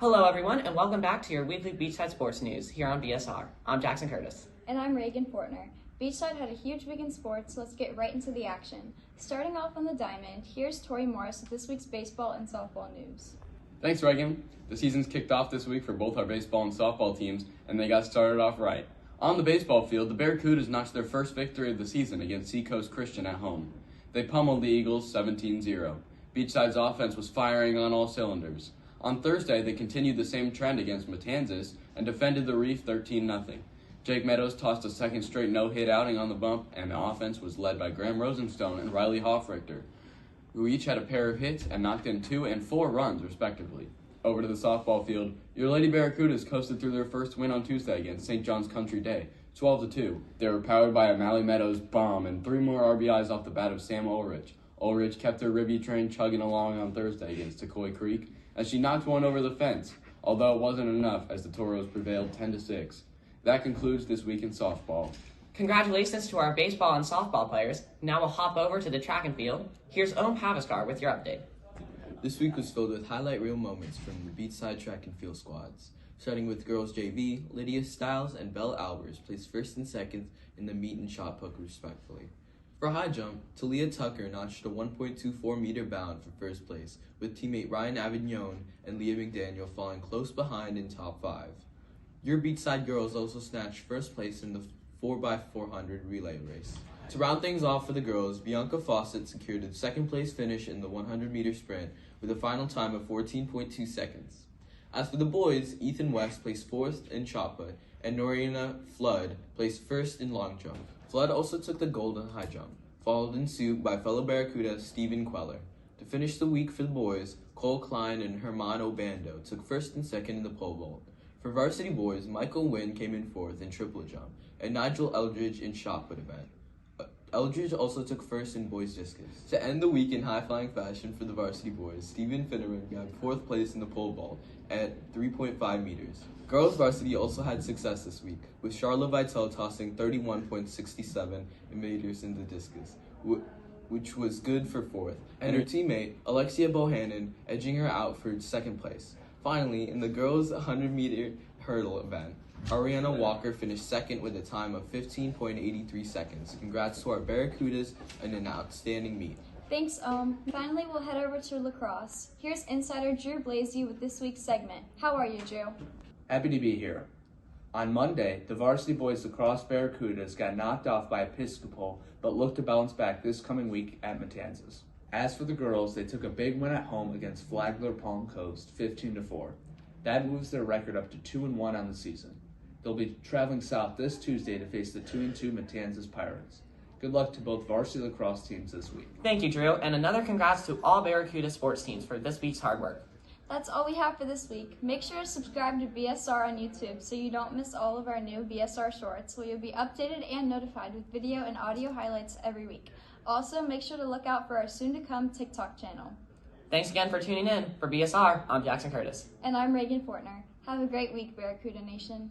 Hello everyone and welcome back to your weekly Beachside Sports News here on BSR. I'm Jackson Curtis. And I'm Reagan Fortner. Beachside had a huge week in sports, so let's get right into the action. Starting off on the diamond, here's Tori Morris with this week's baseball and softball news. Thanks, Reagan. The season's kicked off this week for both our baseball and softball teams, and they got started off right. On the baseball field, the Barracudas notched their first victory of the season against Seacoast Christian at home. They pummeled the Eagles 17-0. Beachside's offense was firing on all cylinders. On Thursday, they continued the same trend against Matanzas and defended the Reef 13-0. Jake Meadows tossed a second straight no-hit outing on the bump, and the offense was led by Graham Rosenstone and Riley Hoffrichter, who each had a pair of hits and knocked in 2 and 4 runs, respectively. Over to the softball field, your Lady Barracudas coasted through their first win on Tuesday against St. John's Country Day, 12-2. They were powered by a Mally Meadows bomb and 3 more RBIs off the bat of Sam Ulrich. Ulrich kept her Ribby train chugging along on Thursday against Decoy Creek, as she knocked one over the fence, although it wasn't enough as the Toros prevailed 10-6. That concludes this week in softball. Congratulations to our baseball and softball players. Now we'll hop over to the track and field. Here's Owen Paviskar with your update. This week was filled with highlight reel moments from the Beachside track and field squads. Starting with girls JV, Lydia Stiles and Belle Albers placed first and second in the meet and shot put respectively. For high jump, Talia Tucker notched a 1.24 meter bound for first place, with teammate Ryan Avignon and Leah McDaniel falling close behind in top 5. Your Beachside girls also snatched first place in the 4x400 relay race. To round things off for the girls, Bianca Fawcett secured a second place finish in the 100 meter sprint with a final time of 14.2 seconds. As for the boys, Ethan West placed 4th in shot put, and Norina Flood placed first in long jump. Flood also took the gold in high jump, followed in suit by fellow Barracuda Stephen Queller. To finish the week for the boys, Cole Klein and Herman Obando took first and second in the pole vault. For varsity boys, Michael Wynn came in 4th in triple jump, and Nigel Eldridge in shot put event. Eldridge also took first in boys discus. To end the week in high-flying fashion for the varsity boys, Stephen Finneran got 4th place in the pole vault at 3.5 meters. Girls varsity also had success this week, with Charlotte Vitale tossing 31.67 meters in the discus, which was good for 4th, and her teammate, Alexia Bohannon, edging her out for 2nd place. Finally, in the girls' 100-meter hurdle event, Ariana Walker finished 2nd with a time of 15.83 seconds. Congrats to our Barracudas and an outstanding meet. Thanks, Finally, we'll head over to Lacrosse. Here's insider Drew Blasey with this week's segment. How are you, Drew? Happy to be here. On Monday, the varsity boys lacrosse Barracudas got knocked off by Episcopal, but look to bounce back this coming week at Matanzas. As for the girls, they took a big win at home against Flagler Palm Coast, 15-4. That moves their record up to 2-1 on the season. They'll be traveling south this Tuesday to face the 2-2 Matanzas Pirates. Good luck to both varsity lacrosse teams this week. Thank you, Drew, and another congrats to all Barracuda sports teams for this week's hard work. That's all we have for this week. Make sure to subscribe to BSR on YouTube so you don't miss all of our new BSR shorts, where you'll be updated and notified with video and audio highlights every week. Also, make sure to look out for our soon-to-come TikTok channel. Thanks again for tuning in. For BSR, I'm Jackson Curtis. And I'm Reagan Fortner. Have a great week, Barracuda Nation.